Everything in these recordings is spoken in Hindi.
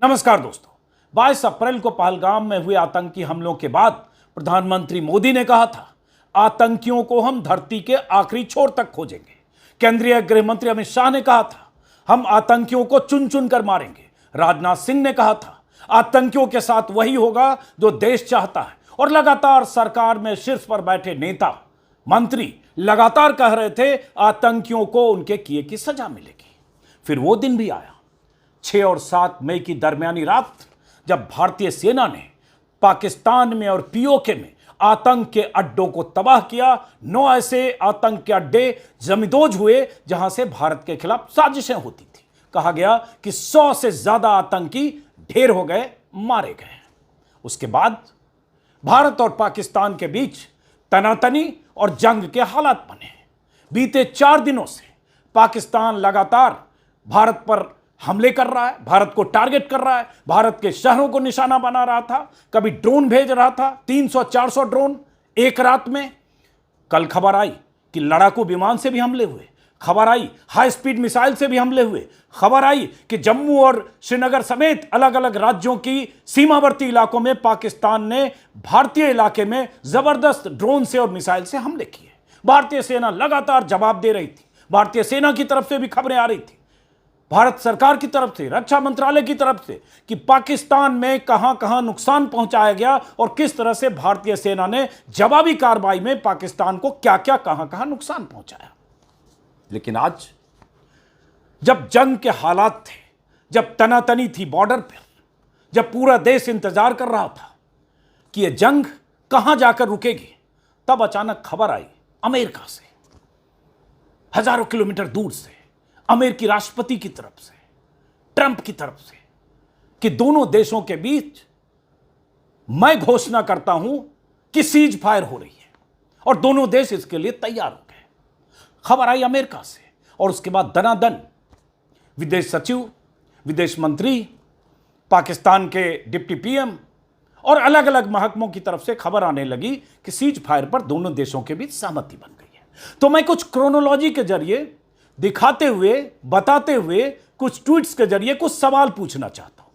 नमस्कार दोस्तों। 22 अप्रैल को पहलगाम में हुए आतंकी हमलों के बाद प्रधानमंत्री मोदी ने कहा था, आतंकियों को हम धरती के आखिरी छोर तक खोजेंगे। केंद्रीय गृह मंत्री अमित शाह ने कहा था, हम आतंकियों को चुन चुन कर मारेंगे। राजनाथ सिंह ने कहा था, आतंकियों के साथ वही होगा जो देश चाहता है। और लगातार सरकार में शीर्ष पर बैठे नेता मंत्री लगातार कह रहे थे, आतंकियों को उनके किए की सजा मिलेगी। फिर वो दिन भी आया, 6 और 7 मई की दरमियानी रात, जब भारतीय सेना ने पाकिस्तान में और पीओके में आतंक के अड्डों को तबाह किया। 9 ऐसे आतंक के अड्डे जमींदोज हुए जहां से भारत के खिलाफ साजिशें होती थी। कहा गया कि 100 से ज्यादा आतंकी ढेर हो गए, मारे गए। उसके बाद भारत और पाकिस्तान के बीच तनातनी और जंग के हालात बने। बीते 4 दिनों से पाकिस्तान लगातार भारत पर हमले कर रहा है, भारत को टारगेट कर रहा है, भारत के शहरों को निशाना बना रहा था, कभी ड्रोन भेज रहा था, 300-400 ड्रोन एक रात में। कल खबर आई कि लड़ाकू विमान से भी हमले हुए, खबर आई हाई स्पीड मिसाइल से भी हमले हुए, खबर आई कि जम्मू और श्रीनगर समेत अलग अलग राज्यों की सीमावर्ती इलाकों में पाकिस्तान ने भारतीय इलाके में जबरदस्त ड्रोन से और मिसाइल से हमले किए। भारतीय सेना लगातार जवाब दे रही थी। भारतीय सेना की तरफ से भी खबरें आ रही थी, भारत सरकार की तरफ से, रक्षा मंत्रालय की तरफ से, कि पाकिस्तान में कहां कहां नुकसान पहुंचाया गया और किस तरह से भारतीय सेना ने जवाबी कार्रवाई में पाकिस्तान को क्या क्या कहां कहां नुकसान पहुंचाया। लेकिन आज जब जंग के हालात थे, जब तनातनी थी बॉर्डर पर, जब पूरा देश इंतजार कर रहा था कि यह जंग कहां जाकर रुकेगी, तब अचानक खबर आई अमेरिका से, हजारों किलोमीटर दूर से, अमेरिकी राष्ट्रपति की तरफ से, ट्रंप की तरफ से, कि दोनों देशों के बीच मैं घोषणा करता हूं कि सीज फायर हो रही है और दोनों देश इसके लिए तैयार हो गए। खबर आई अमेरिका से और उसके बाद दनादन विदेश सचिव, विदेश मंत्री, पाकिस्तान के डिप्टी पीएम और अलग अलग महकमों की तरफ से खबर आने लगी कि सीज फायर पर दोनों देशों के बीच सहमति बन गई है। तो मैं कुछ क्रोनोलॉजी के जरिए दिखाते हुए, बताते हुए, कुछ ट्वीट्स के जरिए कुछ सवाल पूछना चाहता हूं।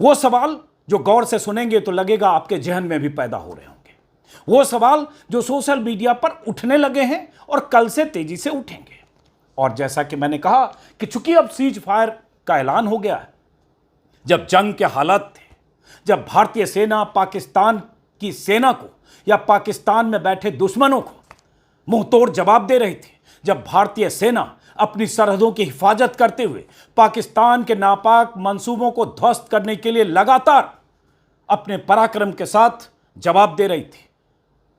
वो सवाल जो गौर से सुनेंगे तो लगेगा आपके जहन में भी पैदा हो रहे होंगे। वो सवाल जो सोशल मीडिया पर उठने लगे हैं और कल से तेजी से उठेंगे। और जैसा कि मैंने कहा कि चूंकि अब सीज फायर का ऐलान हो गया है, जब जंग के हालात थे, जब भारतीय सेना पाकिस्तान की सेना को या पाकिस्तान में बैठे दुश्मनों को मुंह तोड़ जवाब दे रही थी, जब भारतीय सेना अपनी सरहदों की हिफाजत करते हुए पाकिस्तान के नापाक मंसूबों को ध्वस्त करने के लिए लगातार अपने पराक्रम के साथ जवाब दे रही थी,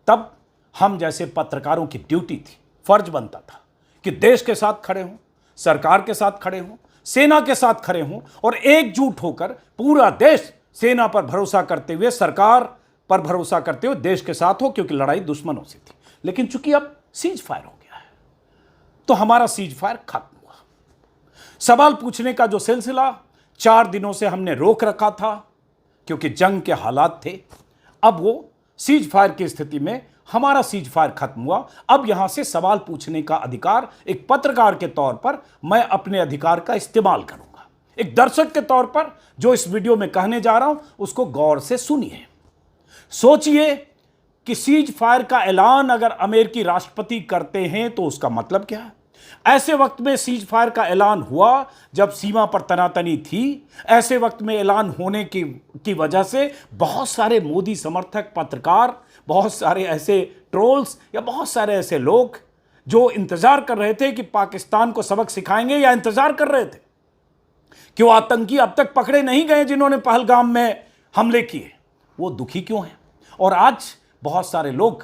तब हम जैसे पत्रकारों की ड्यूटी थी, फर्ज बनता था कि देश के साथ खड़े हों, सरकार के साथ खड़े हों, सेना के साथ खड़े हों और एकजुट होकर पूरा देश सेना पर भरोसा करते हुए, सरकार पर भरोसा करते हुए देश के साथ हो, क्योंकि लड़ाई दुश्मनों से थी। लेकिन चूंकि अब सीज फायर हो गया है तो हमारा सीज फायर खत्म हुआ। सवाल पूछने का जो सिलसिला 4 दिनों से हमने रोक रखा था क्योंकि जंग के हालात थे, अब वो सीज फायर की स्थिति में हमारा सीज फायर खत्म हुआ। अब यहां से सवाल पूछने का अधिकार एक पत्रकार के तौर पर मैं अपने अधिकार का इस्तेमाल करूंगा। एक दर्शक के तौर पर जो इस वीडियो में कहने जा रहा हूं उसको गौर से सुनिए। सोचिए कि सीज फायर का ऐलान अगर अमेरिकी राष्ट्रपति करते हैं तो उसका मतलब क्या है। ऐसे वक्त में सीज फायर का ऐलान हुआ जब सीमा पर तनातनी थी। ऐसे वक्त में ऐलान होने की वजह से बहुत सारे मोदी समर्थक पत्रकार, बहुत सारे ऐसे ट्रोल्स या बहुत सारे ऐसे लोग जो इंतजार कर रहे थे कि पाकिस्तान को सबक सिखाएंगे, या इंतजार कर रहे थे कि वो आतंकी अब तक पकड़े नहीं गए जिन्होंने पहलगाम में हमले किए, वो दुखी क्यों हैं। और आज बहुत सारे लोग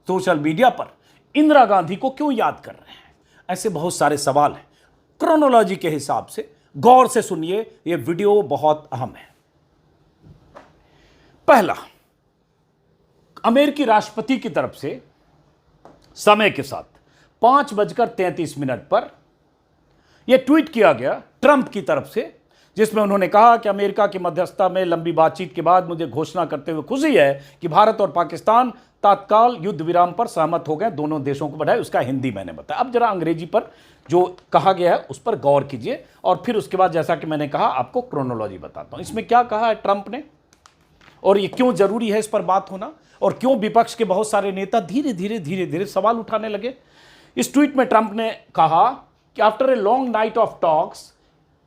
सोशल मीडिया पर इंदिरा गांधी को क्यों याद कर रहे हैं। ऐसे बहुत सारे सवाल हैं। क्रोनोलॉजी के हिसाब से गौर से सुनिए, यह वीडियो बहुत अहम है। पहला, अमेरिकी राष्ट्रपति की तरफ से समय के साथ 5:33 पर यह ट्वीट किया गया ट्रंप की तरफ से, जिसमें उन्होंने कहा कि अमेरिका की मध्यस्थता में लंबी बातचीत के बाद मुझे घोषणा करते हुए खुशी है कि भारत और पाकिस्तान तत्काल युद्ध विराम पर सहमत हो गए। दोनों देशों को बधाई। उसका हिंदी मैंने बताया। अब जरा अंग्रेजी पर जो कहा गया है उस पर गौर कीजिए और फिर उसके बाद जैसा कि मैंने कहा आपको क्रोनोलॉजी बताता हूं। इसमें क्या कहा है ट्रंप ने और ये क्यों जरूरी है इस पर बात होना, और क्यों विपक्ष के बहुत सारे नेता धीरे धीरे सवाल उठाने लगे। इस ट्वीट में ट्रंप ने कहा कि after a long night of talks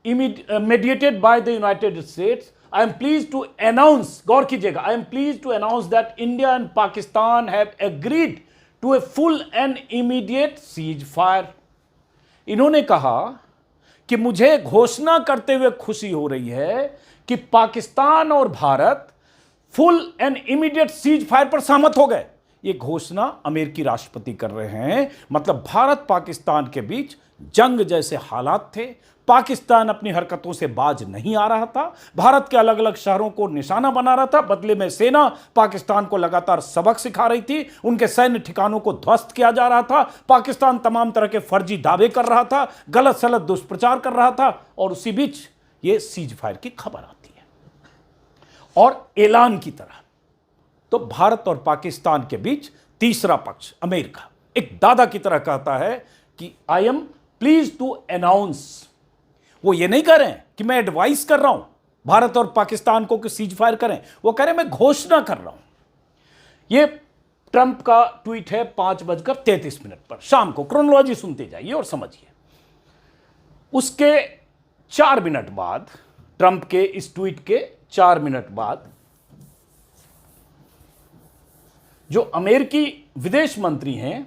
mediated by the United States, I am pleased to announce, गौर कीजिएगा, I am pleased to announce that India and Pakistan have agreed to a full and immediate ceasefire. इन्होंने कहा कि मुझे घोषणा करते हुए खुशी हो रही है कि पाकिस्तान और Bharat full and immediate cease fire पर सहमत हो गए। ये घोषणा अमेरिकी राष्ट्रपति कर रहे हैं। मतलब भारत पाकिस्तान के बीच जंग जैसे हालात थे। पाकिस्तान अपनी हरकतों से बाज नहीं आ रहा था। भारत के अलग अलग शहरों को निशाना बना रहा था। बदले में सेना पाकिस्तान को लगातार सबक सिखा रही थी। उनके सैन्य ठिकानों को ध्वस्त किया जा रहा था। पाकिस्तान तमाम तरह के फर्जी दावे कर रहा था, गलत सलत दुष्प्रचार कर रहा था। और उसी बीच ये सीज फायर की खबर आती है और ऐलान की तरह तो भारत और पाकिस्तान के बीच तीसरा पक्ष अमेरिका एक दादा की तरह कहता है कि I am pleased to announce. वो ये नहीं कह रहे हैं कि मैं एडवाइस कर रहा हूं भारत और पाकिस्तान को कि सीज फायर करें, वो कह रहे हैं मैं घोषणा कर रहा हूं। ये ट्रंप का ट्वीट है 5:33 पर शाम को। क्रोनोलॉजी सुनते जाइए और समझिए। उसके 4 मिनट बाद, ट्रंप के इस ट्वीट के 4 मिनट बाद, जो अमेरिकी विदेश मंत्री हैं,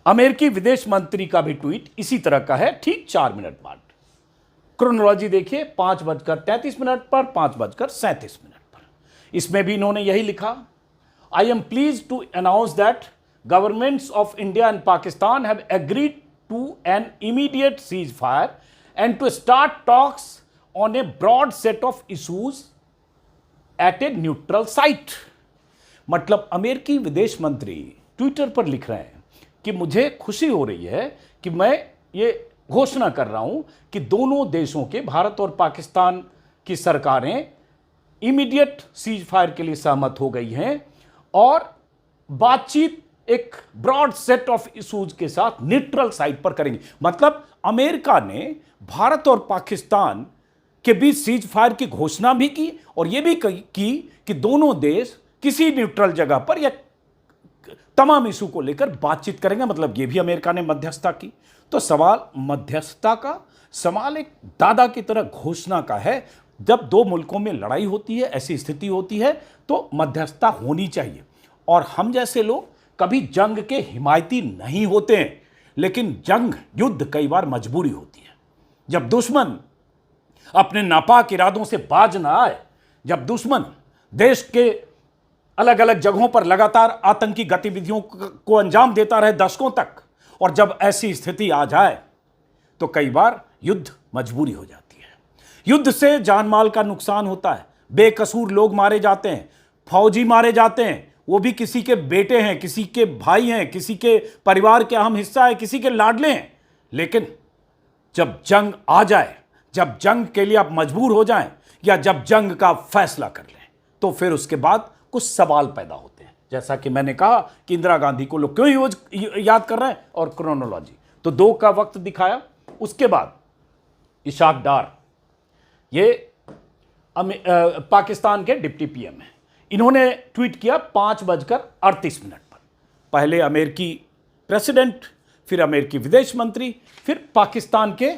अमेरिकी विदेश मंत्री का भी ट्वीट इसी तरह का है ठीक 4 मिनट बाद। क्रोनोलॉजी देखिए 5:33 पर, 5:37 पर। इसमें भी इन्होंने यही लिखा, I am pleased to announce that governments of India and Pakistan have agreed to an immediate ceasefire and to start talks on a broad set of issues at a neutral site. मतलब अमेरिकी विदेश मंत्री ट्विटर पर लिख रहे हैं कि मुझे खुशी हो रही है कि मैं ये घोषणा कर रहा हूं कि दोनों देशों के, भारत और पाकिस्तान की सरकारें इमीडिएट सीज फायर के लिए सहमत हो गई हैं और बातचीत एक ब्रॉड सेट ऑफ इशूज के साथ न्यूट्रल साइट पर करेंगे। मतलब अमेरिका ने भारत और पाकिस्तान के बीच सीज फायर की घोषणा भी की और यह भी की कि दोनों देश किसी न्यूट्रल जगह पर या तमाम इशू को लेकर बातचीत करेंगे। मतलब यह भी अमेरिका ने मध्यस्थता की। तो सवाल मध्यस्थता का, सवाल एक दादा की तरह घोषणा का है। जब दो मुल्कों में लड़ाई होती है, ऐसी स्थिति होती है तो मध्यस्थता होनी चाहिए। और हम जैसे लोग कभी जंग के हिमायती नहीं होते हैं, लेकिन जंग, युद्ध कई बार मजबूरी होती है। जब दुश्मन अपने नापाक इरादों से बाज ना आए, जब दुश्मन देश के अलग अलग जगहों पर लगातार आतंकी गतिविधियों को अंजाम देता रहे दशकों तक, और जब ऐसी स्थिति आ जाए तो कई बार युद्ध मजबूरी हो जाती है। युद्ध से जान माल का नुकसान होता है, बेकसूर लोग मारे जाते हैं, फौजी मारे जाते हैं, वो भी किसी के बेटे हैं, किसी के भाई हैं, किसी के परिवार के अहम हिस्सा है, किसी के लाडले हैं। लेकिन जब जंग आ जाए, जब जंग के लिए आप मजबूर हो जाएं या जब जंग का फैसला कर लें, तो फिर उसके बाद कुछ सवाल पैदा होते हैं। जैसा कि मैंने कहा कि इंदिरा गांधी को लोग क्यों याद कर रहे हैं, और क्रोनोलॉजी तो 2 का वक्त दिखाया। उसके बाद इशाक डार, ये पाकिस्तान के डिप्टी पीएम हैं, इन्होंने ट्वीट किया 5:38 पर। पहले अमेरिकी प्रेसिडेंट, फिर अमेरिकी विदेश मंत्री, फिर पाकिस्तान के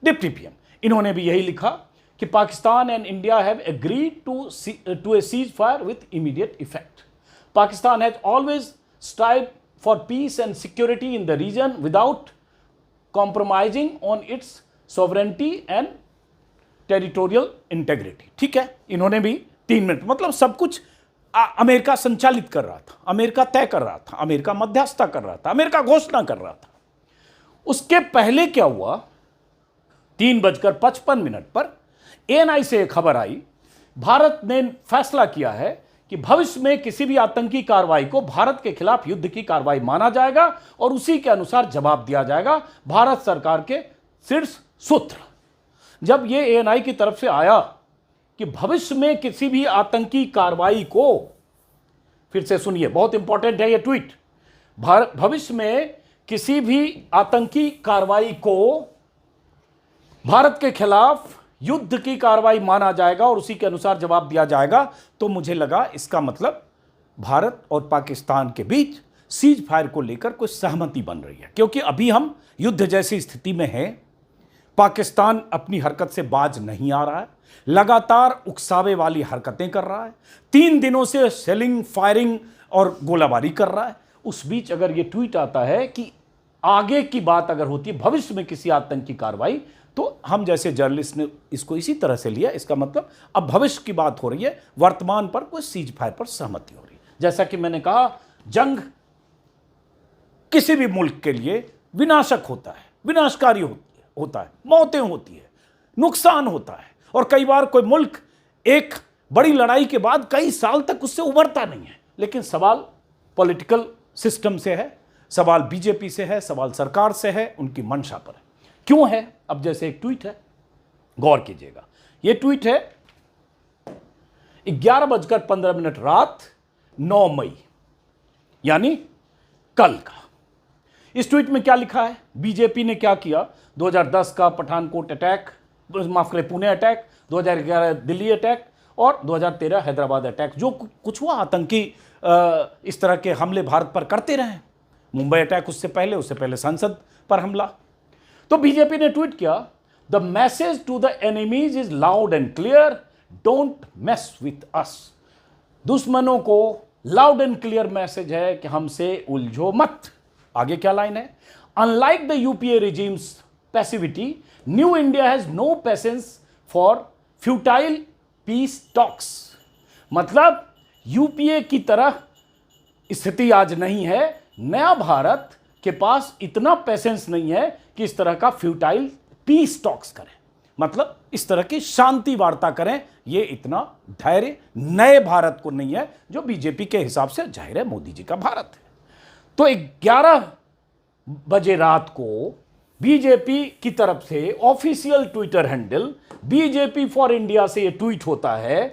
डिप्टी पीएम। इन्होंने भी यही लिखा कि Pakistan and India have agreed to a ceasefire with immediate effect. Pakistan has always strive for peace and security in the region without compromising on its sovereignty and territorial integrity. ठीक है, इन्होंने भी 3 मिनट, मतलब सब कुछ अमेरिका संचालित कर रहा था, अमेरिका तय कर रहा था, अमेरिका मध्यस्थता कर रहा था, अमेरिका घोषणा कर रहा था। उसके पहले क्या हुआ, 3:55 पर एएनआई से खबर आई, भारत ने फैसला किया है कि भविष्य में किसी भी आतंकी कार्रवाई को भारत के खिलाफ युद्ध की कार्रवाई माना जाएगा और उसी के अनुसार जवाब दिया जाएगा। भारत सरकार के शीर्ष सूत्र। जब यह एएनआई की तरफ से आया कि भविष्य में किसी भी आतंकी कार्रवाई को, फिर से सुनिए, बहुत इंपॉर्टेंट है यह ट्वीट, भविष्य में किसी भी आतंकी कार्रवाई को भारत के खिलाफ युद्ध की कार्रवाई माना जाएगा और उसी के अनुसार जवाब दिया जाएगा, तो मुझे लगा इसका मतलब भारत और पाकिस्तान के बीच सीज फायर को लेकर कोई सहमति बन रही है, क्योंकि अभी हम युद्ध जैसी स्थिति में हैं। पाकिस्तान अपनी हरकत से बाज नहीं आ रहा है, लगातार उकसावे वाली हरकतें कर रहा है, 3 दिनों से शेलिंग, फायरिंग और गोलाबारी कर रहा है। उस बीच अगर ये ट्वीट आता है कि आगे की बात अगर होती है भविष्य में किसी आतंकी कार्रवाई, तो हम जैसे जर्नलिस्ट ने इसको इसी तरह से लिया। इसका मतलब अब भविष्य की बात हो रही है, वर्तमान पर कोई सीज फायर पर सहमति हो रही है। जैसा कि मैंने कहा, जंग किसी भी मुल्क के लिए विनाशक होता है, विनाशकारी होता है, मौतें होती है, नुकसान होता है, और कई बार कोई मुल्क एक बड़ी लड़ाई के बाद कई साल तक उससे उभरता नहीं है। लेकिन सवाल पॉलिटिकल सिस्टम से है, सवाल बीजेपी से है, सवाल सरकार से है, उनकी मंशा पर है। क्यों है? अब जैसे एक ट्वीट है, गौर कीजिएगा, यह ट्वीट है 11:15 रात 9 मई, यानी कल का। इस ट्वीट में क्या लिखा है? बीजेपी ने क्या किया? 2010 का पठानकोट अटैक, माफ करें पुणे अटैक, 2011 दिल्ली अटैक और 2013 हैदराबाद अटैक, जो कुछ हुआ आतंकी इस तरह के हमले भारत पर करते रहे। मुंबई अटैक उससे पहले संसद पर हमला। तो बीजेपी ने ट्वीट किया, the message to the enemies is loud and clear, don't mess with us. दुश्मनों को लाउड एंड क्लियर मैसेज है कि हमसे उलझो मत। आगे क्या लाइन है? Unlike the UPA regime's passivity, new India has no patience for futile peace talks. मतलब यूपीए की तरह स्थिति आज नहीं है, नया भारत के पास इतना पेशेंस नहीं है कि इस तरह का फ्यूटाइल पीस टॉक्स करें, मतलब इस तरह की शांति वार्ता करें। ये इतना धैर्य नए भारत को नहीं है, जो बीजेपी के हिसाब से जाहिर है मोदी जी का भारत है। तो 11 बजे रात को बीजेपी की तरफ से official Twitter handle BJP for India से ये ट्वीट होता है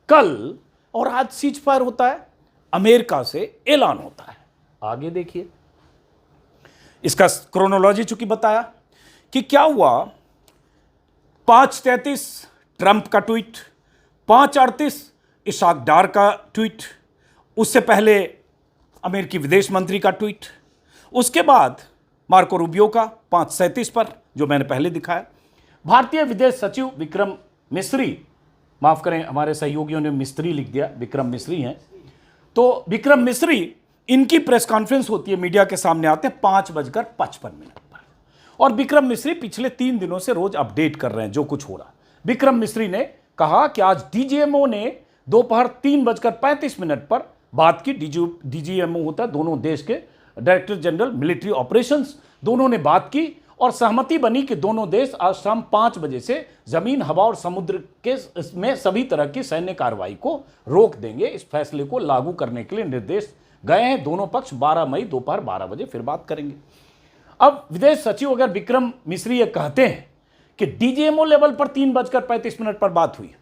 कल, और आज सीज फायर होता है, अमेरिका से ऐलान होता है। आगे देखिए, इसका क्रोनोलॉजी चूंकि बताया कि क्या हुआ। 5:33 ट्रंप का ट्वीट, 5:38 इशाक डार का ट्वीट, उससे पहले अमेरिकी विदेश मंत्री का ट्वीट, उसके बाद मार्को रूबियो का 5:37 पर, जो मैंने पहले दिखाया। भारतीय विदेश सचिव विक्रम मिस्री, माफ करें हमारे सहयोगियों ने मिस्त्री लिख दिया, विक्रम मिस्री हैं, तो विक्रम मिस्री, इनकी प्रेस कॉन्फ्रेंस होती है, मीडिया के सामने आते हैं 5:55 पर, और विक्रम मिस्री पिछले 3 दिनों से रोज अपडेट कर रहे हैं जो कुछ हो रहा। विक्रम मिस्री ने कहा कि आज डीजीएमओ ने दोपहर 3:35 पर बात की। डीजीएमओ होता है दोनों देश के डायरेक्टर जनरल मिलिट्री ऑपरेशंस, दोनों ने बात की और सहमति बनी कि दोनों देश आज शाम 5 बजे से जमीन, हवा और समुद्र के में सभी तरह की सैन्य कार्रवाई को रोक देंगे। इस फैसले को लागू करने के लिए निर्देश गए हैं। दोनों पक्ष 12 मई दोपहर 12 बजे फिर बात करेंगे। अब विदेश सचिव अगर विक्रम मिस्री ये कहते हैं कि डीजीएमओ लेवल पर 3:35 पर बात हुई,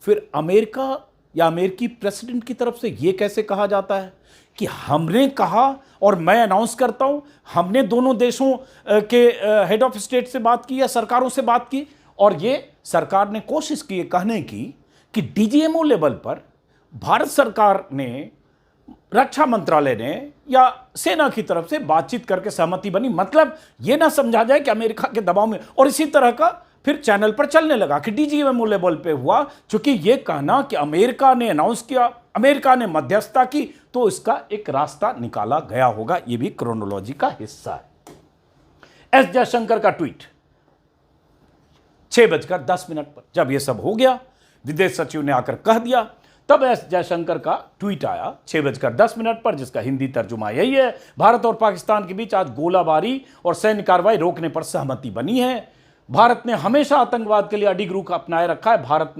फिर अमेरिका या अमेरिकी प्रेसिडेंट की तरफ से यह कैसे कहा जाता है कि हमने कहा और मैं अनाउंस करता हूं, हमने दोनों देशों के हेड ऑफ स्टेट से बात की या सरकारों से बात की, और ये सरकार ने कोशिश की कहने की कि डीजीएमओ लेवल पर भारत सरकार ने, रक्षा मंत्रालय ने या सेना की तरफ से बातचीत करके सहमति बनी। मतलब यह ना समझा जाए कि अमेरिका के दबाव में, और इसी तरह का फिर चैनल पर चलने लगा कि डीजीएमओ लेवल पे हुआ, क्योंकि यह कहना कि अमेरिका ने अनाउंस किया, अमेरिका ने मध्यस्थता की, तो इसका एक रास्ता निकाला गया होगा। यह भी क्रोनोलॉजी का हिस्सा है। एस जयशंकर का ट्वीट 6:10 पर, जब यह सब हो गया, विदेश सचिव ने आकर कह दिया, तब एस जयशंकर का ट्वीट आया 6:10 पर, जिसका हिंदी तर्जुमा यही है, भारत और पाकिस्तान के बीच आज गोलाबारी और सैन्य कार्रवाई रोकने पर सहमति बनी है। भारत ने हमेशा आतंकवाद के लिए अडिग रुख अपनाए रखा है, भारत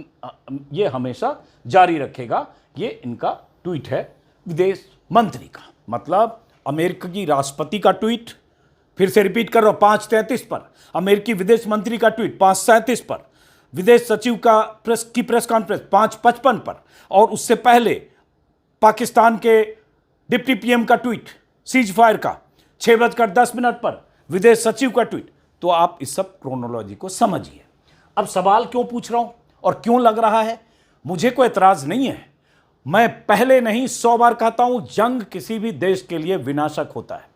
ये हमेशा जारी रखेगा। ये इनका ट्वीट है विदेश मंत्री का, मतलब अमेरिका की राष्ट्रपति का ट्वीट, फिर से रिपीट कर रहा हूं, 5:33 पर अमेरिकी विदेश मंत्री का ट्वीट, 5:37 पर विदेश सचिव का प्रेस कॉन्फ्रेंस, 5:55 पर, और उससे पहले पाकिस्तान के डिप्टी पीएम का ट्वीट सीज फायर का 6:10 पर विदेश सचिव का ट्वीट। तो आप इस सब क्रोनोलॉजी को समझिए। अब सवाल क्यों पूछ रहा हूं और क्यों लग रहा है, मुझे कोई एतराज नहीं है। मैं पहले नहीं 100 बार कहता हूं, जंग किसी भी देश के लिए विनाशक होता है,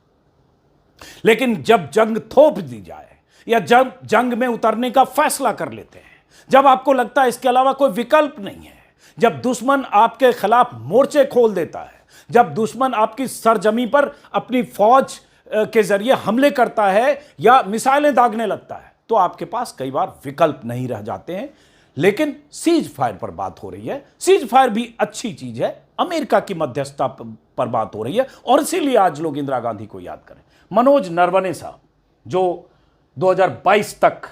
लेकिन जब जंग थोप दी जाए या जब जंग में उतरने का फैसला कर लेते हैं, जब आपको लगता है इसके अलावा कोई विकल्प नहीं है, जब दुश्मन आपके खिलाफ मोर्चे खोल देता है, जब दुश्मन आपकी सरजमी पर अपनी फौज के जरिए हमले करता है या मिसाइलें दागने लगता है, तो आपके पास कई बार विकल्प नहीं रह जाते हैं। लेकिन सीज फायर पर बात हो रही है, सीज फायर भी अच्छी चीज है, अमेरिका की मध्यस्थता पर बात हो रही है, और इसीलिए आज लोग इंदिरा गांधी को याद करें। मनोज नरवणे साहब जो 2022 तक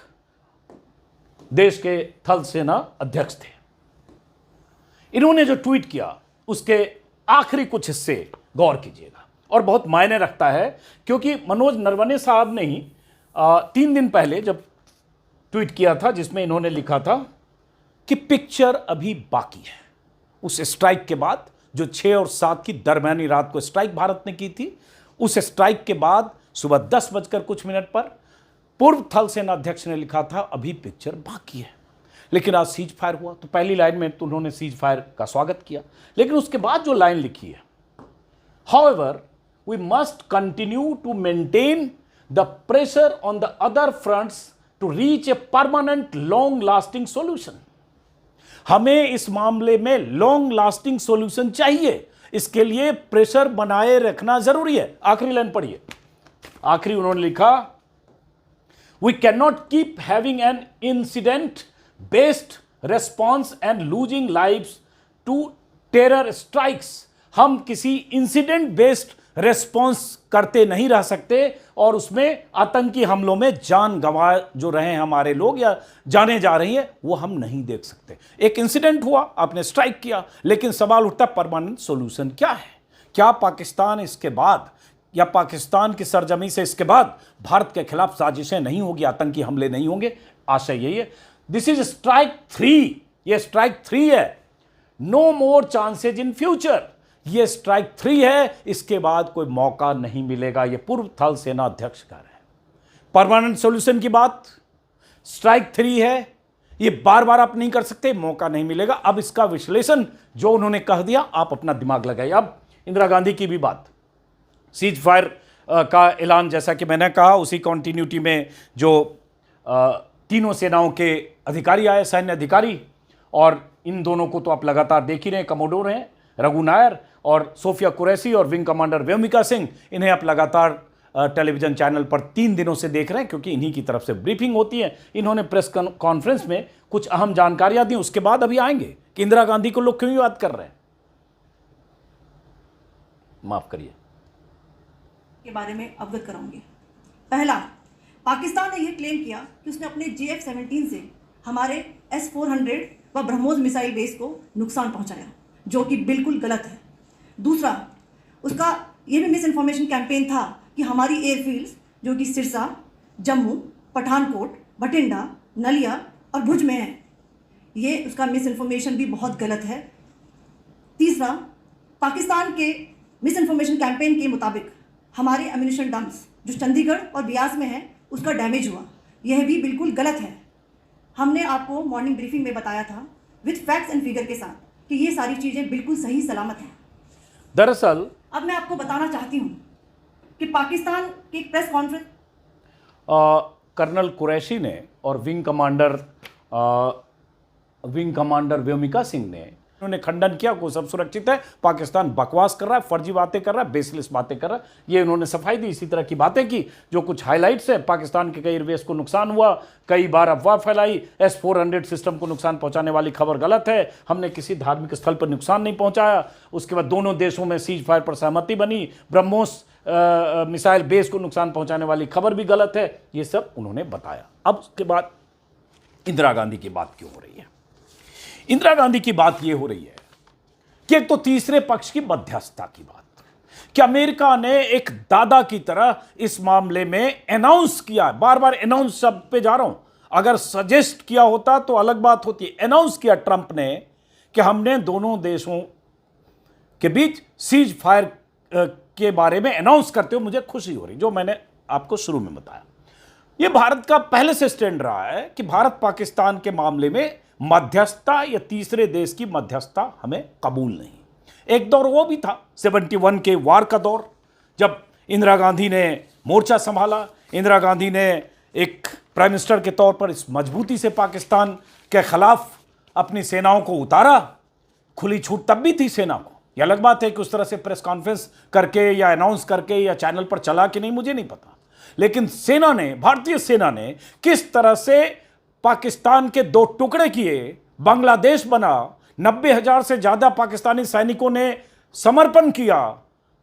देश के थल सेना अध्यक्ष थे, इन्होंने जो ट्वीट किया उसके आखिरी कुछ हिस्से गौर कीजिएगा, और बहुत मायने रखता है, क्योंकि मनोज नरवणे साहब ने ही 3 दिन पहले जब ट्वीट किया था जिसमें इन्होंने लिखा था कि पिक्चर अभी बाकी है। उस स्ट्राइक के बाद जो 6 और 7 की दरमियानी रात को स्ट्राइक भारत ने की थी, उस स्ट्राइक के बाद सुबह 10:00 पर पूर्व थल सेना अध्यक्ष ने लिखा था अभी पिक्चर बाकी है। लेकिन आज सीज फायर हुआ तो पहली लाइन में तो उन्होंने सीज फायर का स्वागत किया, लेकिन उसके बाद जो लाइन लिखी है, however we must continue to maintain the pressure on the other fronts to reach a permanent long lasting solution. हमें इस मामले में लॉन्ग लास्टिंग सॉल्यूशन चाहिए, इसके लिए प्रेशर बनाए रखना जरूरी है। आखिरी लाइन पढ़िए, आखिरी उन्होंने लिखा we can not keep having an incident based response and losing lives to terror strikes. हम किसी इंसिडेंट बेस्ड रेस्पॉन्स करते नहीं रह सकते और उसमें आतंकी हमलों में जान गंवा जो रहे हैं हमारे लोग या जाने जा रही है, वो हम नहीं देख सकते। एक इंसिडेंट हुआ, आपने स्ट्राइक किया, लेकिन सवाल उठता परमानेंट सॉल्यूशन क्या है? क्या पाकिस्तान इसके बाद या पाकिस्तान की सरजमी से इसके बाद भारत के खिलाफ साजिशें नहीं होगी, आतंकी हमले नहीं होंगे? आशय यही है। दिस इज स्ट्राइक 3, ये स्ट्राइक 3 है, no more chances in future. ये स्ट्राइक 3 है, इसके बाद कोई मौका नहीं मिलेगा। ये पूर्व थल सेना अध्यक्ष कह रहे हैं। परमानेंट सॉल्यूशन की बात स्ट्राइक 3 है, ये बार बार आप नहीं कर सकते, मौका नहीं मिलेगा। अब इसका विश्लेषण जो उन्होंने कह दिया, आप अपना दिमाग लगाइए। अब इंदिरा गांधी की भी बात, सीज फायर का ऐलान, जैसा कि मैंने कहा उसी कॉन्टिन्यूटी में जो तीनों सेनाओं के अधिकारी आए, सैन्य अधिकारी, और इन दोनों को तो आप लगातार देख ही रहे हैं, कमोडोर हैं रघु नायर और सोफिया कुरैशी और विंग कमांडर व्योमिका सिंह, इन्हें आप लगातार टेलीविजन चैनल पर 3 दिनों से देख रहे हैं, क्योंकि इन्हीं की तरफ से ब्रीफिंग होती है। इन्होंने प्रेस कॉन्फ्रेंस में कुछ अहम जानकारियां दी, उसके बाद अभी आएंगे कि इंदिरा गांधी को लोग क्यों याद कर रहे हैं। माफ करिए, के बारे में अवगत कराऊंगी। पहला, पाकिस्तान ने यह क्लेम किया कि उसने अपने JF-17 से हमारे S-400 व ब्रह्मोस मिसाइल बेस को नुकसान पहुंचाया, जो कि बिल्कुल गलत है। दूसरा, उसका यह भी मिस इन्फॉर्मेशन कैंपेन था कि हमारी एयरफील्ड्स जो कि सिरसा, जम्मू, पठानकोट, बठिंडा, नलिया और भुज में है, ये उसका मिस इन्फॉर्मेशन भी बहुत गलत है। तीसरा, पाकिस्तान के मिस इन्फॉर्मेशन कैंपेन के मुताबिक हमारे एम्यूनिशन डम्प्स जो चंडीगढ़ और बियास में है उसका डैमेज हुआ, यह भी बिल्कुल गलत है। हमने आपको मॉर्निंग ब्रीफिंग में बताया था विद फैक्ट्स एंड फिगर के साथ कि ये सारी चीज़ें बिल्कुल सही सलामत हैं। दरअसल अब मैं आपको बताना चाहती हूँ कि पाकिस्तान की प्रेस कॉन्फ्रेंस कर्नल कुरैशी ने और विंग कमांडर व्योमिका सिंह ने, उन्होंने खंडन किया को सब सुरक्षित है, पाकिस्तान बकवास कर रहा है, फर्जी बातें कर रहा है, बेसलेस बातें कर रहा है। ये उन्होंने सफाई दी। इसी तरह की बातें की जो कुछ हाइलाइट्स है, पाकिस्तान के कई एयरबेस को नुकसान हुआ, कई बार अफवाह फैलाई, S-400 सिस्टम को नुकसान पहुंचाने वाली खबर गलत है, हमने किसी धार्मिक स्थल पर नुकसान नहीं पहुंचाया। उसके बाद दोनों देशों में सीज फायर पर सहमति बनी, ब्रह्मोस मिसाइल बेस को नुकसान पहुंचाने वाली खबर भी गलत है। ये सब उन्होंने बताया। अब उसके बाद इंदिरा गांधी की बात क्यों हो रही है? इंदिरा गांधी की बात यह हो रही है कि एक तो तीसरे पक्ष की मध्यस्थता की बात, कि अमेरिका ने एक दादा की तरह इस मामले में अनाउंस किया, बार बार अनाउंस शब्द पे जा रहा हूं, अगर सजेस्ट किया होता तो अलग बात होती। अनाउंस किया ट्रंप ने कि हमने दोनों देशों के बीच सीज फायर के बारे में अनाउंस करते हुए मुझे खुशी हो रही, जो मैंने आपको शुरू में बताया। यह भारत का पहले से स्टैंड रहा है कि भारत पाकिस्तान के मामले में मध्यस्थता या तीसरे देश की मध्यस्थता हमें कबूल नहीं। एक दौर वो भी था 71 के वार का दौर, जब इंदिरा गांधी ने मोर्चा संभाला, इंदिरा गांधी ने एक प्राइम मिनिस्टर के तौर पर इस मजबूती से पाकिस्तान के खिलाफ अपनी सेनाओं को उतारा। खुली छूट तब भी थी सेना को, यह अलग बात है कि उस तरह से प्रेस कॉन्फ्रेंस करके या अनाउंस करके या चैनल पर चला कि नहीं मुझे नहीं पता, लेकिन सेना ने, भारतीय सेना ने किस तरह से पाकिस्तान के दो टुकड़े किए, बांग्लादेश बना, 90,000 से ज्यादा पाकिस्तानी सैनिकों ने समर्पण किया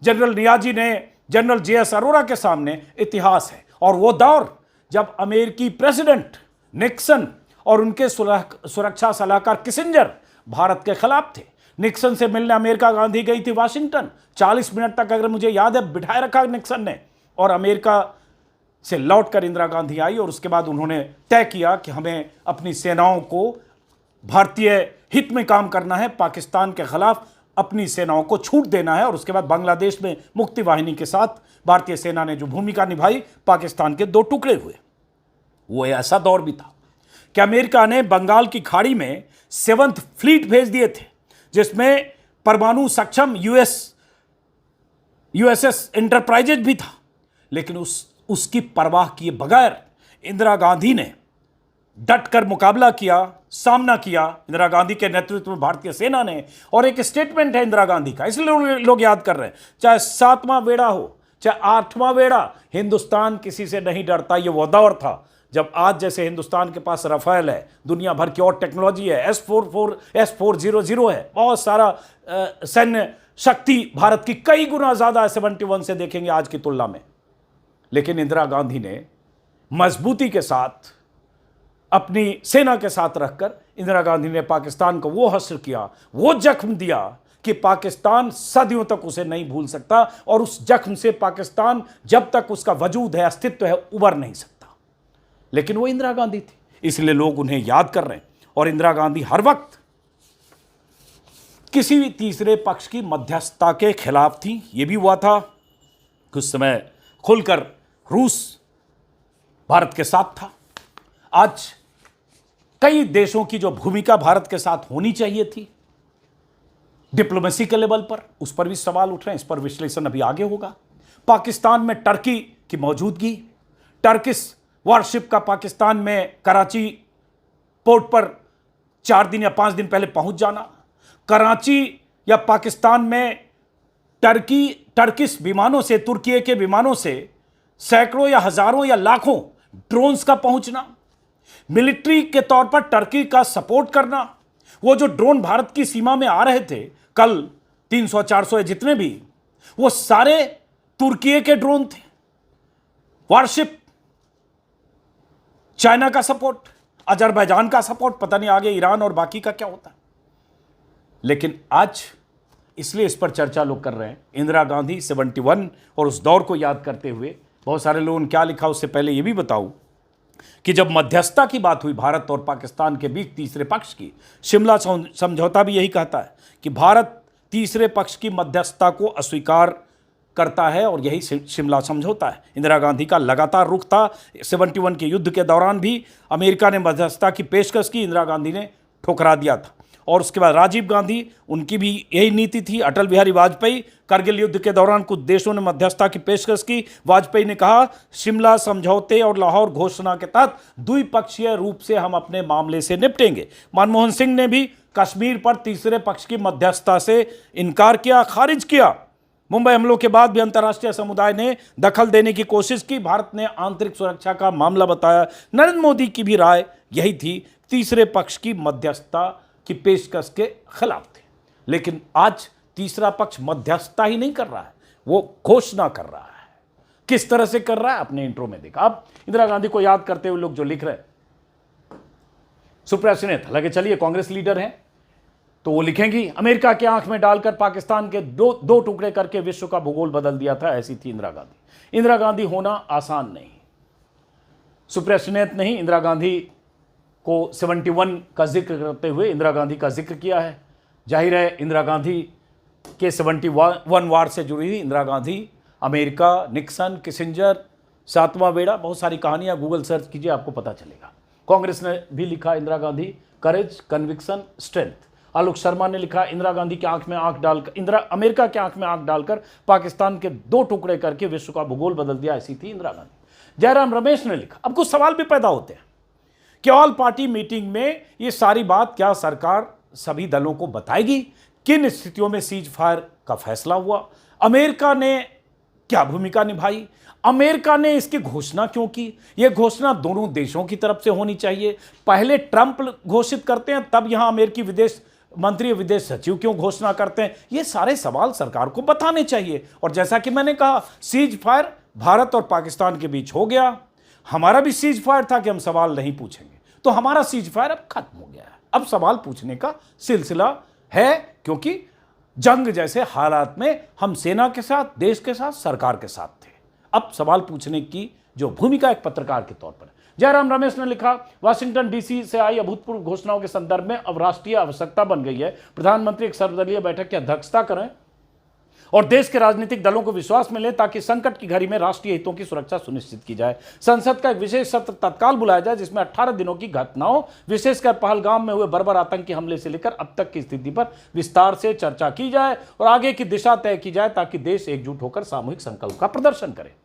जनरल नियाजी ने जनरल JS अरोरा के सामने, इतिहास है। और वो दौर जब अमेरिकी प्रेसिडेंट निक्सन और उनके सुरक्षा सलाहकार किसिंजर भारत के खिलाफ थे। निक्सन से मिलने अमेरिका गांधी गई थी वाशिंगटन, 40 मिनट तक अगर मुझे याद है बिठाए रखा निक्सन ने, और अमेरिका से लौटकर इंदिरा गांधी आई और उसके बाद उन्होंने तय किया कि हमें अपनी सेनाओं को भारतीय हित में काम करना है, पाकिस्तान के खिलाफ अपनी सेनाओं को छूट देना है। और उसके बाद बांग्लादेश में मुक्ति वाहिनी के साथ भारतीय सेना ने जो भूमिका निभाई, पाकिस्तान के दो टुकड़े हुए। वो ऐसा दौर भी था कि अमेरिका ने बंगाल की खाड़ी में 7th फ्लीट भेज दिए थे, जिसमें परमाणु सक्षम USS एंटरप्राइजेज भी था। लेकिन उसकी परवाह किए बगैर इंदिरा गांधी ने डट कर मुकाबला किया, सामना किया, इंदिरा गांधी के नेतृत्व में भारतीय सेना ने। और एक स्टेटमेंट है इंदिरा गांधी का, इसलिए लोग याद कर रहे हैं, चाहे 7वां बेड़ा हो चाहे 8वां बेड़ा, हिंदुस्तान किसी से नहीं डरता। ये वो दौर था जब आज जैसे हिंदुस्तान के पास राफेल है, दुनिया भर की और टेक्नोलॉजी है, S400 है, बहुत सारा सैन्य शक्ति भारत की कई गुना ज्यादा है 71 से देखेंगे आज की तुलना में। लेकिन इंदिरा गांधी ने मजबूती के साथ अपनी सेना के साथ रखकर इंदिरा गांधी ने पाकिस्तान को वो हश्र किया, वो जख्म दिया कि पाकिस्तान सदियों तक उसे नहीं भूल सकता, और उस जख्म से पाकिस्तान जब तक उसका वजूद है, अस्तित्व है, उबर नहीं सकता। लेकिन वो इंदिरा गांधी थी, इसलिए लोग उन्हें याद कर रहे हैं। और इंदिरा गांधी हर वक्त किसी भी तीसरे पक्ष की मध्यस्थता के खिलाफ थी। यह भी हुआ था कुछ समय खुलकर रूस भारत के साथ था। आज कई देशों की जो भूमिका भारत के साथ होनी चाहिए थी डिप्लोमेसी के लेवल पर, उस पर भी सवाल उठ रहे हैं। इस पर विश्लेषण अभी आगे होगा। पाकिस्तान में टर्की की मौजूदगी, टर्किश वारशिप का पाकिस्तान में कराची पोर्ट पर 4 दिन या 5 दिन पहले पहुंच जाना, कराची या पाकिस्तान में टर्किश विमानों से, तुर्की के विमानों से सैकड़ों या हजारों या लाखों ड्रोन्स का पहुंचना, मिलिट्री के तौर पर टर्की का सपोर्ट करना। वो जो ड्रोन भारत की सीमा में आ रहे थे कल, 300-400 जितने भी, वो सारे तुर्की के ड्रोन थे। वारशिप, चाइना का सपोर्ट, अजरबैजान का सपोर्ट, पता नहीं आगे ईरान और बाकी का क्या होता है। लेकिन आज इसलिए इस पर चर्चा लोग कर रहे हैं, इंदिरा गांधी 71 और उस दौर को याद करते हुए। बहुत सारे लोगों ने क्या लिखा, उससे पहले यह भी बताऊं कि जब मध्यस्थता की बात हुई भारत और पाकिस्तान के बीच तीसरे पक्ष की, शिमला समझौता भी यही कहता है कि भारत तीसरे पक्ष की मध्यस्थता को अस्वीकार करता है, और यही शिमला समझौता है। इंदिरा गांधी का लगातार रुख था। 71 के युद्ध के दौरान भी अमेरिका ने मध्यस्थता की पेशकश की, इंदिरा गांधी ने ठुकरा दिया था। और उसके बाद राजीव गांधी, उनकी भी यही नीति थी। अटल बिहारी वाजपेयी, करगिल युद्ध के दौरान कुछ देशों ने मध्यस्थता की पेशकश की। वाजपेयी ने कहा, शिमला समझौते और लाहौर घोषणा के तहत द्विपक्षीय रूप से हम अपने मामले से निपटेंगे। मनमोहन सिंह ने भी कश्मीर पर तीसरे पक्ष की मध्यस्थता से इनकार किया, खारिज किया। मुंबई हमलों के बाद भी अंतर्राष्ट्रीय समुदाय ने दखल देने की कोशिश की, भारत ने आंतरिक सुरक्षा का मामला बताया। नरेंद्र मोदी की भी राय यही थी, तीसरे पक्ष की मध्यस्थता की पेशकश के खिलाफ थे। लेकिन आज तीसरा पक्ष मध्यस्थता ही नहीं कर रहा है, वो घोषणा कर रहा है। किस तरह से कर रहा है, अपने इंट्रो में देखा। अब इंदिरा गांधी को याद करते हुए लोग जो लिख रहे हैं, सुप्रिया सिन्हा, हालांकि चलिए कांग्रेस लीडर हैं, तो वो लिखेंगी अमेरिका की आंख में डालकर पाकिस्तान के दो टुकड़े करके विश्व का भूगोल बदल दिया था, ऐसी थी इंदिरा गांधी। इंदिरा गांधी होना आसान नहीं, सुप्रिया सुनेत नहीं इंदिरा गांधी को 71 का जिक्र करते हुए इंदिरा गांधी का जिक्र किया है। जाहिर है इंदिरा गांधी के 71 वार से जुड़ी हुई Indira Gandhi, America, Nixon, Kissinger, सातवां बेड़ा, बहुत सारी कहानियां गूगल सर्च कीजिए आपको पता चलेगा। कांग्रेस ने भी लिखा इंदिरा गांधी करेज, कन्विक्शन, स्ट्रेंथ। आलोक शर्मा ने लिखा इंदिरा गांधी की आंख में आंख डालकर अमेरिका की आंख में आंख डालकर पाकिस्तान के 2 टुकड़े करके विश्व का भूगोल बदल दिया, ऐसी थी इंदिरा गांधी। जयराम रमेश ने लिखा, अब कुछ सवाल भी पैदा होते हैं कि ऑल पार्टी मीटिंग में ये सारी बात क्या सरकार सभी दलों को बताएगी? किन स्थितियों में सीज फायर का फैसला हुआ? अमेरिका ने क्या भूमिका निभाई? अमेरिका ने इसकी घोषणा क्यों की? यह घोषणा दोनों देशों की तरफ से होनी चाहिए। पहले ट्रंप घोषित करते हैं, तब यहां अमेरिकी विदेश मंत्री, विदेश सचिव क्यों घोषणा करते हैं? ये सारे सवाल सरकार को बताने चाहिए। और जैसा कि मैंने कहा, सीज फायर भारत और पाकिस्तान के बीच हो गया। हमारा भी सीज फायर था कि हम सवाल नहीं पूछेंगे, तो हमारा सीज फायर अब खत्म हो गया है। अब सवाल पूछने का सिलसिला है, क्योंकि जंग जैसे हालात में हम सेना के साथ, देश के साथ, सरकार के साथ थे। अब सवाल पूछने की जो भूमिका एक पत्रकार के तौर पर है। जयराम रमेश ने लिखा, वाशिंगटन डीसी से आई अभूतपूर्व घोषणाओं के संदर्भ में अब राष्ट्रीय आवश्यकता बन गई है प्रधानमंत्री एक सर्वदलीय बैठक की अध्यक्षता करें और देश के राजनीतिक दलों को विश्वास मिले ताकि संकट की घड़ी में राष्ट्रीय हितों की सुरक्षा सुनिश्चित की जाए। संसद का एक विशेष सत्र तत्काल बुलाया जाए जिसमें 18 दिनों की घटनाओं, विशेषकर पहलगाम में हुए बर्बर आतंकी हमले से लेकर अब तक की स्थिति पर विस्तार से चर्चा की जाए और आगे की दिशा तय की जाए ताकि देश एकजुट होकर सामूहिक संकल्प का प्रदर्शन करे।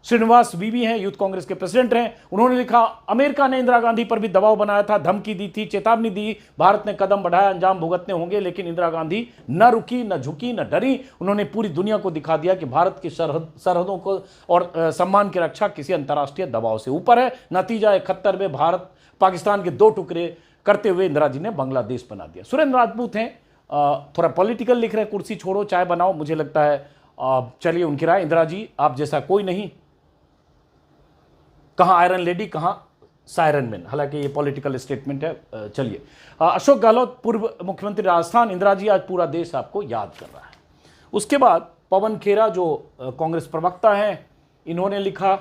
श्रीनिवास वीवी हैं, यूथ कांग्रेस के प्रेसिडेंट हैं, उन्होंने लिखा, अमेरिका ने इंदिरा गांधी पर भी दबाव बनाया था, धमकी दी थी, चेतावनी दी, भारत ने कदम बढ़ाया, अंजाम भुगतने होंगे, लेकिन इंदिरा गांधी न रुकी, न झुकी, न डरी। उन्होंने पूरी दुनिया को दिखा दिया कि भारत की सरहदों को और सम्मान की रक्षा किसी अंतर्राष्ट्रीय दबाव से ऊपर है। नतीजा 71 में भारत पाकिस्तान के 2 टुकड़े करते हुए इंदिरा जी ने बांग्लादेश बना दिया। सुरेंद्र राजपूत हैं, थोड़ा पॉलिटिकल लिख रहे हैं, कुर्सी छोड़ो चाय बनाओ, मुझे लगता है चलिए उनकी राय। इंदिरा जी आप जैसा कोई नहीं, कहां आयरन लेडी, कहां सायरन मैन, हालांकि ये पॉलिटिकल स्टेटमेंट है। चलिए, अशोक गहलोत पूर्व मुख्यमंत्री राजस्थान, इंदिरा जी आज पूरा देश आपको याद कर रहा है। उसके बाद पवन खेरा जो कांग्रेस प्रवक्ता हैं, इन्होंने लिखा,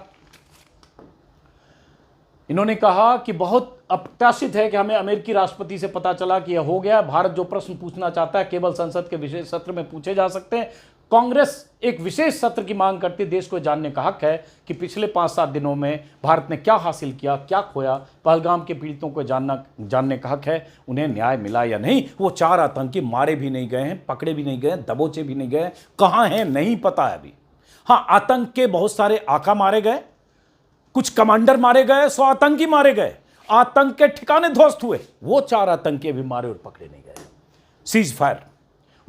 इन्होंने कहा कि बहुत अप्रत्याशित है कि हमें अमेरिकी राष्ट्रपति से पता चला कि यह हो गया। भारत जो प्रश्न पूछना चाहता है केवल संसद के विशेष सत्र में पूछे जा सकते हैं। कांग्रेस एक विशेष सत्र की मांग करती, देश को जानने का हक है कि पिछले 5-7 दिनों में भारत ने क्या हासिल किया, क्या खोया। पहलगाम के पीड़ितों को जानने का हक है, उन्हें न्याय मिला या नहीं। वो 4 आतंकी मारे भी नहीं गए हैं, पकड़े भी नहीं गए, दबोचे भी नहीं गए, कहां हैं नहीं पता है अभी। हाँ, आतंक के बहुत सारे आका मारे गए, कुछ कमांडर मारे गए, 100 आतंकी मारे गए, आतंक के ठिकाने ध्वस्त हुए। वो 4 आतंकी अभी मारे और पकड़े नहीं गए। Cease fire.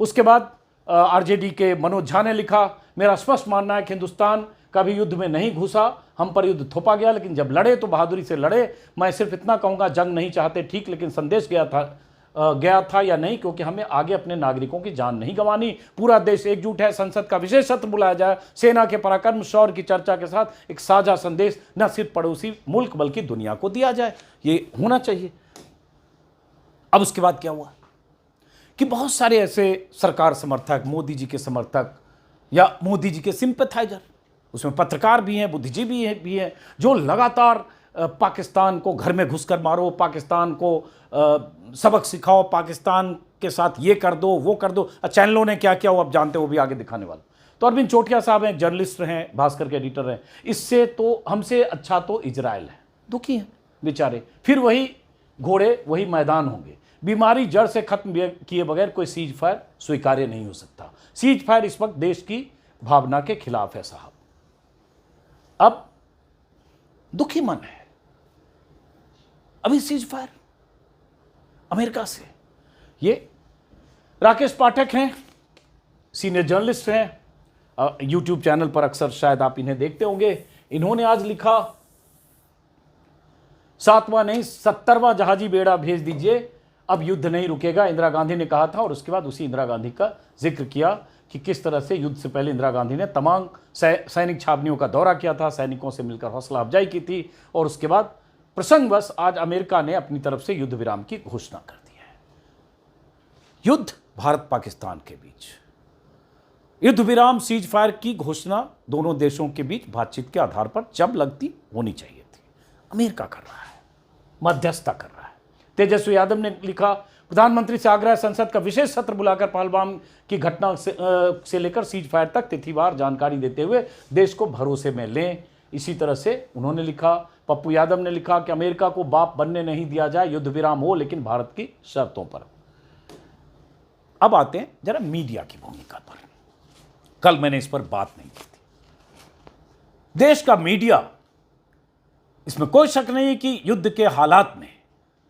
उसके बाद आरजेडी के मनोज झा ने लिखा, मेरा स्पष्ट मानना है कि हिंदुस्तान कभी युद्ध में नहीं घुसा, हम पर युद्ध थोपा गया, लेकिन जब लड़े तो बहादुरी से लड़े। मैं सिर्फ इतना कहूंगा, जंग नहीं चाहते ठीक, लेकिन संदेश गया था या नहीं, क्योंकि हमें आगे अपने नागरिकों की जान नहीं गंवानी। पूरा देश एकजुट है, संसद का विशेष सत्र बुलाया जाए, सेना के पराक्रम शौर्य की चर्चा के साथ एक साझा संदेश न सिर्फ पड़ोसी मुल्क बल्कि दुनिया को दिया जाए, ये होना चाहिए। अब उसके बाद क्या हुआ कि बहुत सारे ऐसे सरकार समर्थक, मोदी जी के समर्थक या मोदी जी के सिंपैथाइजर, उसमें पत्रकार भी हैं, बुद्धिजीवी भी हैं, जो लगातार पाकिस्तान को घर में घुसकर मारो, पाकिस्तान को सबक सिखाओ, पाकिस्तान के साथ ये कर दो, वो कर दो। चैनलों ने क्या किया वो आप जानते हो, वो भी आगे दिखाने वाला। तो अरविंद चोटिया साहब हैं, जर्नलिस्ट हैं, भास्कर के एडिटर हैं। इससे तो हमसे अच्छा तो इजराइल है, दुखी हैं बेचारे। फिर वही घोड़े वही मैदान होंगे। बीमारी जड़ से खत्म किए बगैर कोई सीज फायर स्वीकार्य नहीं हो सकता। सीज फायर इस वक्त देश की भावना के खिलाफ है साहब। अब दुखी मन है। अभी सीज फायर अमेरिका से। ये राकेश पाठक हैं, सीनियर जर्नलिस्ट हैं, यूट्यूब चैनल पर अक्सर शायद आप इन्हें देखते होंगे। इन्होंने आज लिखा, 7वां नहीं 70वां जहाजी बेड़ा भेज दीजिए, अब युद्ध नहीं रुकेगा, इंदिरा गांधी ने कहा था। और उसके बाद उसी इंदिरा गांधी का जिक्र किया कि किस तरह से युद्ध से पहले इंदिरा गांधी ने तमाम सैनिक छावनियों का दौरा किया था, सैनिकों से मिलकर हौसला अफजाई की थी। और उसके बाद प्रसंगवश आज अमेरिका ने अपनी तरफ से युद्ध विराम की घोषणा कर दी है। युद्ध भारत पाकिस्तान के बीच, युद्ध विराम सीज फायर की घोषणा दोनों देशों के बीच बातचीत के आधार पर जब लगती होनी चाहिए थी। अमेरिका कर रहा है, मध्यस्थता कर रहा है। तेजस्वी यादव ने लिखा, प्रधानमंत्री से आग्रह, संसद का विशेष सत्र बुलाकर पहलगाम की घटना से लेकर सीज फायर तक तिथिवार जानकारी देते हुए देश को भरोसे में लें। इसी तरह से उन्होंने लिखा, पप्पू यादव ने लिखा कि अमेरिका को बाप बनने नहीं दिया जाए, युद्ध विराम हो लेकिन भारत की शर्तों पर। अब आते हैं जरा मीडिया की भूमिका पर। कल मैंने इस पर बात नहीं की थी। देश का मीडिया, इसमें कोई शक नहीं कि युद्ध के हालात में,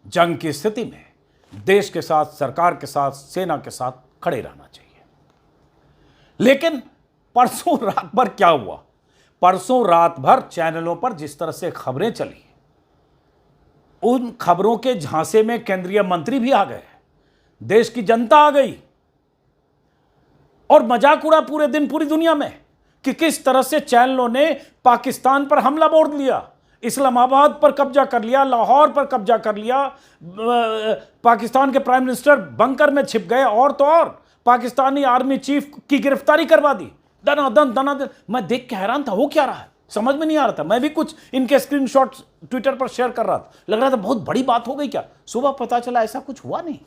जंग की स्थिति में देश के साथ, सरकार के साथ, सेना के साथ खड़े रहना चाहिए। लेकिन परसों रात भर क्या हुआ? परसों रात भर चैनलों पर जिस तरह से खबरें चली, उन खबरों के झांसे में केंद्रीय मंत्री भी आ गए, देश की जनता आ गई और मजाक उड़ा पूरे दिन पूरी दुनिया में कि किस तरह से चैनलों ने पाकिस्तान पर हमला बोल दिया, इस्लामाबाद पर कब्जा कर लिया, लाहौर पर कब्जा कर लिया, पाकिस्तान के प्राइम मिनिस्टर बंकर में छिप गए, और तो और पाकिस्तानी आर्मी चीफ की गिरफ्तारी करवा दी। दनादन। मैं देख के हैरान था, हो क्या रहा है समझ में नहीं आ रहा था। मैं भी कुछ इनके स्क्रीनशॉट ट्विटर पर शेयर कर रहा था, लग रहा था बहुत बड़ी बात हो गई क्या। सुबह पता चला ऐसा कुछ हुआ नहीं।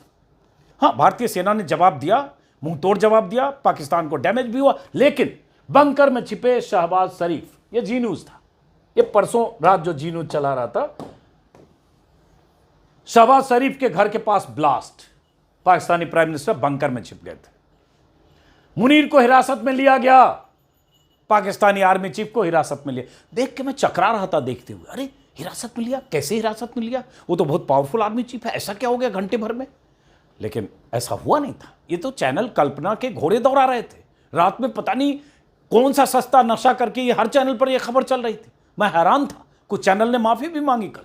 हाँ, भारतीय सेना ने जवाब दिया, मुंह तोड़ जवाब दिया, पाकिस्तान को डैमेज भी हुआ, लेकिन बंकर में छिपे शहबाज शरीफ, ये जी न्यूज था, ये परसों रात जो जी न्यूज चला रहा था, शहबाज शरीफ के घर के पास blast, Pakistani prime minister bunker में छिप गए थे। मुनीर को हिरासत में लिया गया, पाकिस्तानी आर्मी चीफ को हिरासत में लिया। देख के मैं चकरा रहा था देखते हुए, अरे हिरासत में लिया, कैसे हिरासत में लिया? वो तो बहुत पावरफुल आर्मी चीफ है, ऐसा क्या हो गया घंटे भर में? लेकिन ऐसा हुआ नहीं था। ये तो चैनल कल्पना के घोड़े दौड़ा रहे थे। रात में पता नहीं कौन सा सस्ता नशा करके ये हर चैनल पर ये खबर चल रही थी। मैं हैरान था। कुछ चैनल ने माफी भी मांगी कल।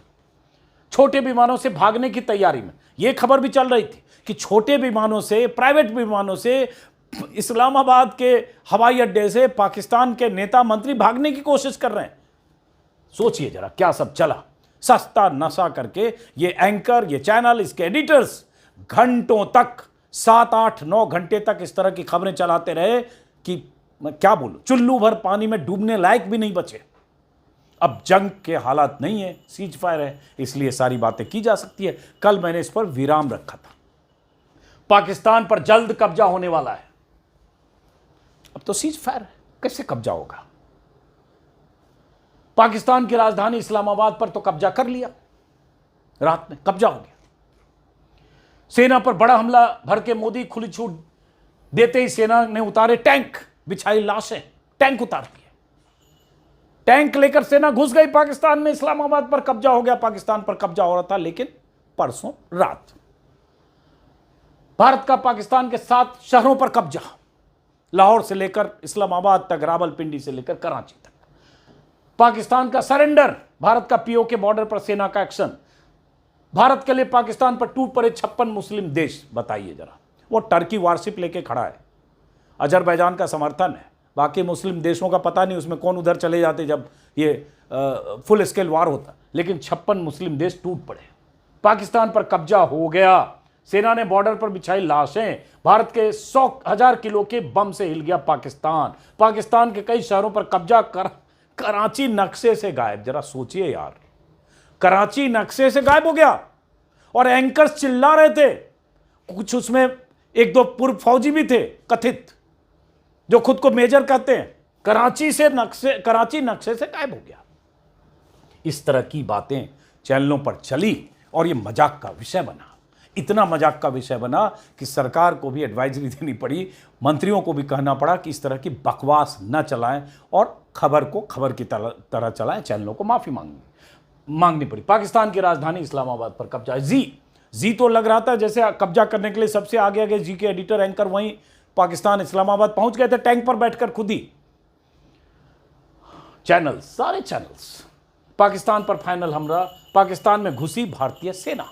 छोटे विमानों से भागने की तैयारी में यह खबर भी चल रही थी कि छोटे विमानों से, प्राइवेट विमानों से, इस्लामाबाद के हवाई अड्डे से पाकिस्तान के नेता मंत्री भागने की कोशिश कर रहे हैं। सोचिए जरा क्या सब चला। सस्ता नशा करके ये एंकर, ये चैनल, इसके एडिटर्स घंटों तक, 7-8-9 घंटे तक इस तरह की खबरें चलाते रहे कि मैं क्या बोलूं, चुल्लू भर पानी में डूबने लायक भी नहीं बचे। अब जंग के हालात नहीं है, सीज फायर है, इसलिए सारी बातें की जा सकती है। कल मैंने इस पर विराम रखा था। पाकिस्तान पर जल्द कब्जा होने वाला है। अब तो सीज फायर है, कैसे कब्जा होगा? पाकिस्तान की राजधानी इस्लामाबाद पर तो कब्जा कर लिया, रात में कब्जा हो गया। सेना पर बड़ा हमला भर के मोदी खुली छूट देते ही सेना ने उतारे टैंक, बिछाई लाशें, टैंक उतार दिए। टैंक लेकर सेना घुस गई पाकिस्तान में, इस्लामाबाद पर कब्जा हो गया। पाकिस्तान पर कब्जा हो रहा था, लेकिन परसों रात भारत का पाकिस्तान के 7 शहरों पर कब्जा, लाहौर से लेकर इस्लामाबाद तक, रावलपिंडी से लेकर कराची तक। पाकिस्तान का सरेंडर, भारत का पीओके बॉर्डर पर सेना का एक्शन। भारत के लिए पाकिस्तान पर टूट पड़े 56 मुस्लिम देश। बताइए जरा, वो टर्की वारशिप लेके खड़ा है, अजरबैजान का समर्थन है, बाकी मुस्लिम देशों का पता नहीं उसमें कौन उधर चले जाते जब ये फुल स्केल वार होता, लेकिन 56 मुस्लिम देश टूट पड़े। पाकिस्तान पर कब्जा हो गया। सेना ने बॉर्डर पर बिछाई लाशें। भारत के 100,000 किलो के बम से हिल गया पाकिस्तान। पाकिस्तान के कई शहरों पर कब्जा कर कराची नक्शे से गायब। जरा सोचिए यार, कराची नक्शे से गायब हो गया। और एंकर्स चिल्ला रहे थे, कुछ उसमें 1-2 पूर्व फौजी भी थे कथित, जो खुद को मेजर कहते हैं। कराची नक्शे से गायब हो गया। इस तरह की बातें चैनलों पर चली और ये मजाक का विषय बना। इतना मजाक का विषय बना कि सरकार को भी एडवाइजरी देनी पड़ी, मंत्रियों को भी कहना पड़ा कि इस तरह की बकवास न चलाएं और खबर को खबर की तरह चलाएं। चैनलों को माफी मांगनी पड़ी। पाकिस्तान की राजधानी इस्लामाबाद पर कब्जा। जी तो लग रहा था जैसे कब्जा करने के लिए सबसे आगे जी के एडिटर, एंकर वहीं पाकिस्तान इस्लामाबाद पहुंच गए थे टैंक पर बैठकर खुद ही। सारे चैनल्स पाकिस्तान पर फाइनल हमला, पाकिस्तान में घुसी भारतीय सेना,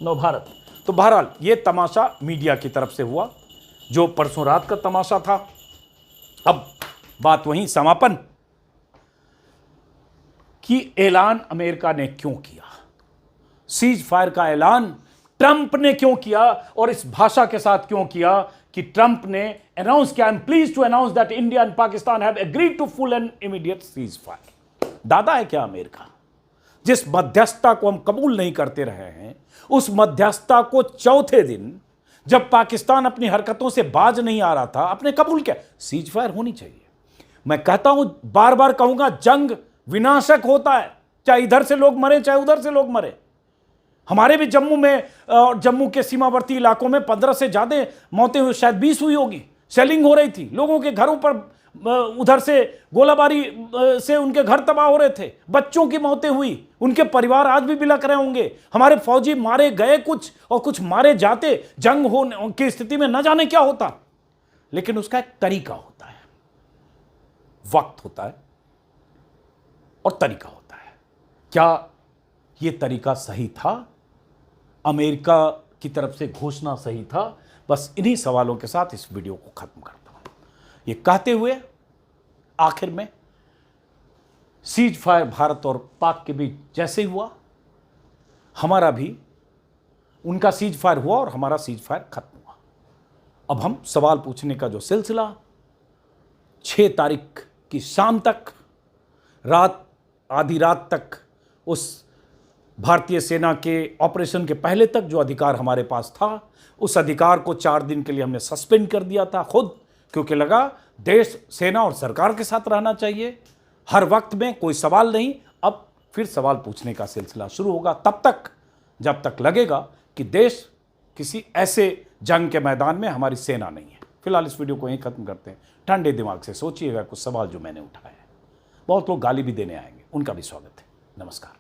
नौ भारत। तो बहरहाल ये तमाशा मीडिया की तरफ से हुआ, जो परसों रात का तमाशा था। अब बात वहीं समापन कि ऐलान अमेरिका ने क्यों किया। सीज फायर का ऐलान ट्रंप ने क्यों किया और इस भाषा के साथ क्यों किया कि ट्रंप ने अनाउंस किया, I am pleased to announce that India and Pakistan have agreed to full and immediate ceasefire. दादा है क्या अमेरिका? जिस मध्यस्थता को हम कबूल नहीं करते रहे हैं, उस मध्यस्थता को चौथे दिन जब पाकिस्तान अपनी हरकतों से बाज नहीं आ रहा था, आपने कबूल किया। सीज फायर होनी चाहिए। मैं कहता हूं, बार बार कहूंगा, जंग विनाशक होता है, चाहे इधर से लोग मरे चाहे उधर से लोग मरे। हमारे भी जम्मू में, जम्मू के सीमावर्ती इलाकों में 15 से ज्यादा मौतें हुई, शायद 20 हुई होगी। सेलिंग हो रही थी, लोगों के घरों पर उधर से गोलाबारी से उनके घर तबाह हो रहे थे, बच्चों की मौतें हुई, उनके परिवार आज भी बिलख रहे होंगे। हमारे फौजी मारे गए कुछ और कुछ मारे जाते, जंग हो की स्थिति में न जाने क्या होता। लेकिन उसका एक तरीका होता है, वक्त होता है और तरीका होता है। क्या यह तरीका सही था? अमेरिका की तरफ से घोषणा सही था? बस इन्हीं सवालों के साथ इस वीडियो को खत्म करता हूं। ये कहते हुए आखिर में, सीज फायर भारत और पाक के बीच जैसे हुआ, हमारा भी, उनका सीज फायर हुआ और हमारा सीज फायर खत्म हुआ। अब हम सवाल पूछने का जो सिलसिला 6 तारीख की शाम तक, आधी रात तक, उस भारतीय सेना के ऑपरेशन के पहले तक जो अधिकार हमारे पास था, उस अधिकार को 4 दिन के लिए हमने सस्पेंड कर दिया था खुद, क्योंकि लगा देश, सेना और सरकार के साथ रहना चाहिए हर वक्त में, कोई सवाल नहीं। अब फिर सवाल पूछने का सिलसिला शुरू होगा, तब तक जब तक लगेगा कि देश किसी ऐसे जंग के मैदान में हमारी सेना नहीं है। फिलहाल इस वीडियो को यहीं खत्म करते हैं। ठंडे दिमाग से सोचिएगा कुछ सवाल जो मैंने उठाए हैं। बहुत लोग गाली भी देने आएंगे, उनका भी स्वागत है। नमस्कार।